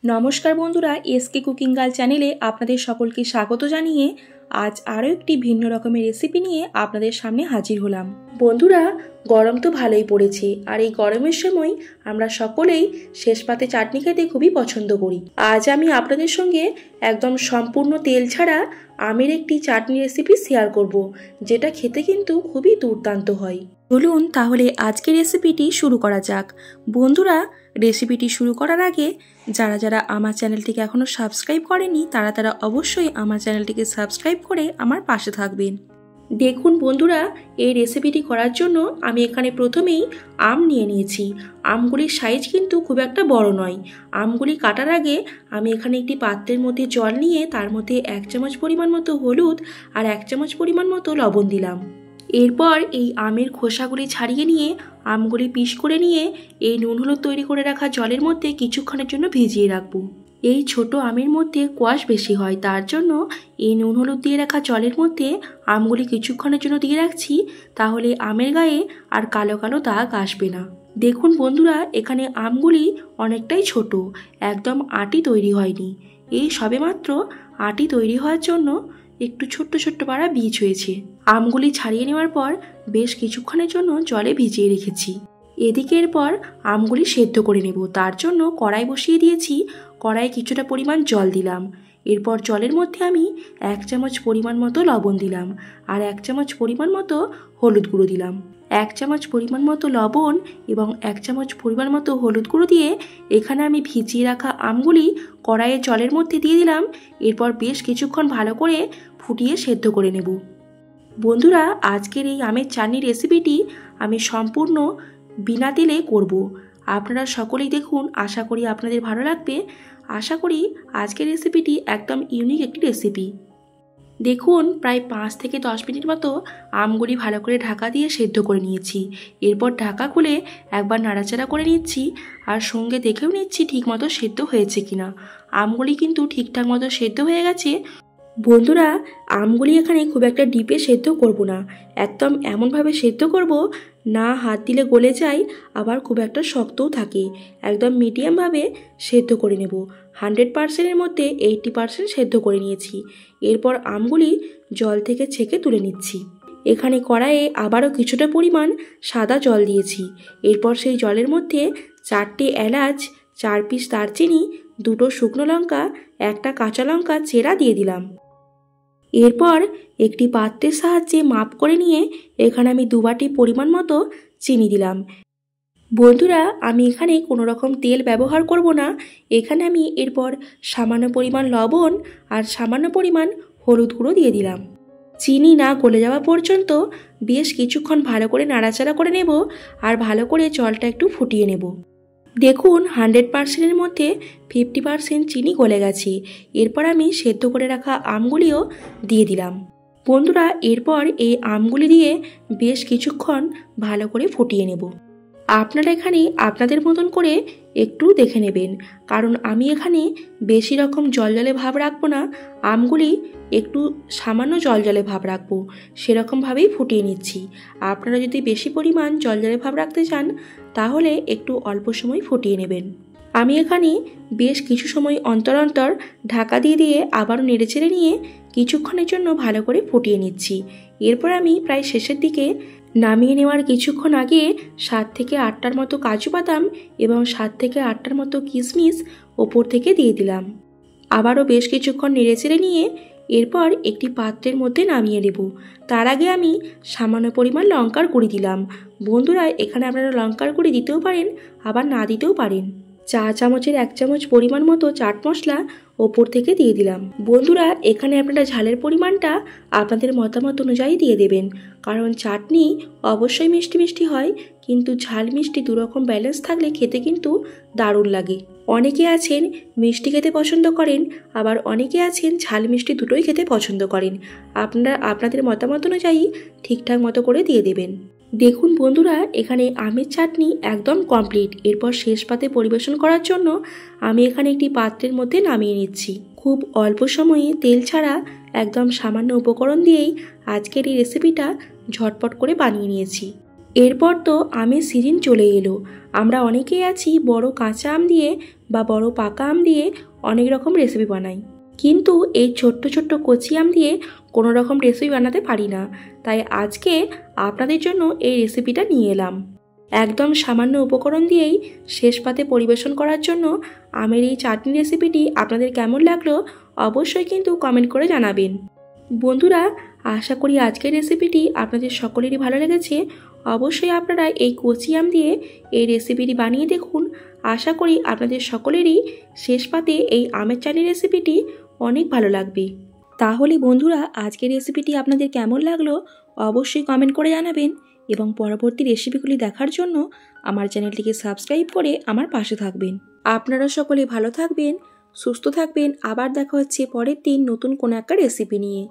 নমস্কার বন্ধুরা, SK cooking girl চ্যানেলে আপনাদের সকলকে স্বাগত জানিয়ে আজ আরও একটি ভিন্ন রকমের রেসিপি নিয়ে আপনাদের সামনে হাজির হলাম। বন্ধুরা, গরম তো ভালোই পড়েছে, আর এই গরমের সময় আমরা সকলেই শেষ পাতে চাটনি খেতে খুবই পছন্দ করি। আজ আমি আপনাদের সঙ্গে একদম সম্পূর্ণ তেল ছাড়া আমের একটি চাটনি রেসিপি শেয়ার করব, যেটা খেতে কিন্তু খুবই দুর্দান্ত হয়। চলুন তাহলে আজকের রেসিপিটি শুরু করা যাক। বন্ধুরা, রেসিপিটি শুরু করার আগে যারা আমার চ্যানেলটিকে এখনও সাবস্ক্রাইব করেনি তারা অবশ্যই আমার চ্যানেলটিকে সাবস্ক্রাইব করে আমার পাশে থাকবেন। দেখুন বন্ধুরা, এই রেসিপিটি করার জন্য আমি এখানে প্রথমেই আম নিয়ে নিয়েছি। আমগুলির সাইজ কিন্তু খুব একটা বড় নয়। আমগুলি কাটার আগে আমি এখানে একটি পাত্রের মধ্যে জল নিয়ে তার মধ্যে 1 চামচ পরিমাণ মতো হলুদ আর 1 চামচ পরিমাণ মতো লবণ দিলাম। এরপর এই আমের খোসাগুলি ছাড়িয়ে নিয়ে আমগুলি পিস করে নিয়ে এই নুন হলুদ তৈরি করে রাখা জলের মধ্যে কিছুক্ষণের জন্য ভিজিয়ে রাখবো। এই ছোট আমের মধ্যে কোয়াশ বেশি হয়, তার জন্য এই নুন হলুদ দিয়ে রাখা জলের মধ্যে আমগুলি কিছুক্ষণের জন্য দিয়ে রাখছি, তাহলে আমের গায়ে আর কালো কালো দাগ আসবে না। দেখুন বন্ধুরা, এখানে আমগুলি অনেকটাই ছোট, একদম আটি তৈরি হয়নি। এই সবেমাত্র আটি তৈরি হওয়ার জন্য একটু ছোট্ট ছোট্ট পাড়া বীজ হয়েছে। আমগুলি ছাড়িয়ে নেওয়ার পর বেশ কিছুক্ষণের জন্য জলে ভিজিয়ে রেখেছি। এদিকে এরপর আমগুলি সেদ্ধ করে নেব, তার জন্য কড়াই বসিয়ে দিয়েছি। কড়াইয়ে কিছুটা পরিমাণ জল দিলাম। এরপর জলের মধ্যে আমি 1 চামচ পরিমাণ মতো লবণ দিলাম আর 1 চামচ পরিমাণ মতো হলুদ গুঁড়ো দিলাম। 1 চামচ পরিমাণ মতো লবণ এবং 1 চামচ পরিমাণ মতো হলুদ গুঁড়ো দিয়ে এখানে আমি ভিজিয়ে রাখা আমগুলি কড়াইয়ে জলের মধ্যে দিয়ে দিলাম। এরপর বেশ কিছুক্ষণ ভালো করে ফুটিয়ে সেদ্ধ করে নেব। বন্ধুরা, আজকের এই আমের চাটনি রেসিপিটি আমি সম্পূর্ণ বিনা তেলে করব। আপনারা সকলেই দেখুন, আশা করি আপনাদের ভালো লাগবে। আশা করি আজকের রেসিপিটি একদম ইউনিক একটি রেসিপি। দেখুন, প্রায় 5 থেকে 10 মিনিট মতো আমগুলি ভালো করে ঢাকা দিয়ে সেদ্ধ করে নিয়েছি। এরপর ঢাকা খুলে একবার নাড়াচাড়া করে নিচ্ছি আর সঙ্গে দেখেও নিচ্ছি ঠিকমতো সেদ্ধ হয়েছে কিনা। আমগুলি কিন্তু ঠিকঠাক মতো সেদ্ধ হয়ে গেছে। বন্ধুরা, আমগুলি এখানে খুব একটা ডিপে সেদ্ধ করব না, একদম এমনভাবে সেদ্ধ করব না হাত দিলে গলে যায়, আবার খুব একটা শক্তও থাকে। একদম মিডিয়ামভাবে সেদ্ধ করে নেব। 100%-এর মধ্যে 80% সেদ্ধ করে নিয়েছি। এরপর আমগুলি জল থেকে ছেঁকে তুলে নিচ্ছি। এখানে কড়াইয়ে আবারও কিছুটা পরিমাণ সাদা জল দিয়েছি। এরপর সেই জলের মধ্যে 4টে এলাচ, 4 পিস দারচিনি, 2টো শুকনো লঙ্কা, 1টা কাঁচা লঙ্কা চেরা দিয়ে দিলাম। এরপর একটি পাত্রের সাহায্যে মাপ করে নিয়ে এখানে আমি 2 বাটি পরিমাণ মতো চিনি দিলাম। বন্ধুরা, আমি এখানে কোনো রকম তেল ব্যবহার করব না। এখানে আমি এরপর সামান্য পরিমাণ লবণ আর সামান্য পরিমাণ হলুদ গুঁড়ো দিয়ে দিলাম। চিনি না গলে যাওয়া পর্যন্ত বেশ কিছুক্ষণ ভালো করে নাড়াচাড়া করে নেব আর ভালো করে জলটা একটু ফুটিয়ে নেব। দেখুন, 100%-এর মধ্যে 50% চিনি গলে গেছে। এরপর আমি সেদ্ধ করে রাখা আমগুলিও দিয়ে দিলাম। বন্ধুরা, এরপর এই আমগুলি দিয়ে বেশ কিছুক্ষণ ভালো করে ফুটিয়ে নেব। আপনারা এখানে আপনাদের মতন করে একটু দেখে নেবেন, কারণ আমি এখানে বেশি রকম জলজলে ভাব রাখবো না। আমগুলি একটু সামান্য জলজলে ভাব রাখবো, সেরকমভাবেই ফুটিয়ে নিচ্ছি। আপনারা যদি বেশি পরিমাণ জলজলে ভাব রাখতে চান তাহলে একটু অল্প সময় ফুটিয়ে নেবেন। আমি এখানে বেশ কিছু সময় অন্তর অন্তর ঢাকা দিয়ে দিয়ে আবারও নেড়েচেড়ে নিয়ে কিছুক্ষণের জন্য ভালো করে ফুটিয়ে নিচ্ছি। এরপর আমি প্রায় শেষের দিকে নামিয়ে নেওয়ার কিছুক্ষণ আগে 7 থেকে 8টার মতো কাজু বাদাম এবং 7 থেকে 8টার মতো কিশমিশ ওপর থেকে দিয়ে দিলাম। আবারও বেশ কিছুক্ষণ নেড়েচেড়ে নিয়ে এরপর একটি পাত্রের মধ্যে নামিয়ে নেব। তার আগে আমি সামান্য পরিমাণ লঙ্কার গুঁড়ি দিলাম। বন্ধুরা, এখানে আপনারা লঙ্কার গুঁড়ি দিতেও পারেন, আবার না দিতেও পারেন। চা চামচের 1 চামচ পরিমাণ মতো চাট মশলা ওপর থেকে দিয়ে দিলাম। বন্ধুরা, এখানে আপনারা ঝালের পরিমাণটা আপনাদের মতামত অনুযায়ী দিয়ে দেবেন, কারণ চাটনি অবশ্যই মিষ্টি মিষ্টি হয়, কিন্তু ঝাল মিষ্টি দুরকম ব্যালেন্স থাকলে খেতে কিন্তু দারুণ লাগে। অনেকে আছেন মিষ্টি খেতে পছন্দ করেন, আবার অনেকে আছেন ঝাল মিষ্টি দুটোই খেতে পছন্দ করেন। আপনারা আপনাদের মতামত অনুযায়ী ঠিকঠাক মতো করে দিয়ে দেবেন। দেখুন বন্ধুরা, এখানে আমের চাটনি একদম কমপ্লিট। এরপর শেষ পাতে পরিবেশন করার জন্য আমি এখানে একটি পাত্রের মধ্যে নামিয়ে নিচ্ছি। খুব অল্প সময়ে তেল ছাড়া একদম সামান্য উপকরণ দিয়েই আজকের এই রেসিপিটা ঝটপট করে বানিয়ে নিয়েছি। এরপর তো আমের সিজন চলে এলো। আমরা অনেকেই আছি বড় কাঁচা আম দিয়ে বা বড় পাকা আম দিয়ে অনেক রকম রেসিপি বানাই, কিন্তু এই ছোট্ট ছোট্ট কচি আম দিয়ে কোনো রকম রেসিপি বানাতে পারি না। তাই আজকে আপনাদের জন্য এই রেসিপিটা নিয়ে এলাম। একদম সামান্য উপকরণ দিয়েই শেষ পাতে পরিবেশন করার জন্য আমের এই চাটনি রেসিপিটি আপনাদের কেমন লাগলো অবশ্যই কিন্তু কমেন্ট করে জানাবেন। বন্ধুরা, আশা করি আজকের রেসিপিটি আপনাদের সকলেরই ভালো লেগেছে। অবশ্যই আপনারা এই কচি আম দিয়ে এই রেসিপিটি বানিয়ে দেখুন। আশা করি আপনাদের সকলেরই শেষ পাতে এই আমের চাটনি রেসিপিটি অনেক ভালো লাগবে। তাহলে বন্ধুরা, আজকের রেসিপিটি আপনাদের কেমন লাগলো অবশ্যই কমেন্ট করে জানাবেন এবং পরবর্তী রেসিপিগুলি দেখার জন্য আমার চ্যানেলটিকে সাবস্ক্রাইব করে আমার পাশে থাকবেন। আপনারা সকলে ভালো থাকবেন, সুস্থ থাকবেন। আবার দেখা হচ্ছে পরের দিন নতুন কোনো একটা রেসিপি নিয়ে।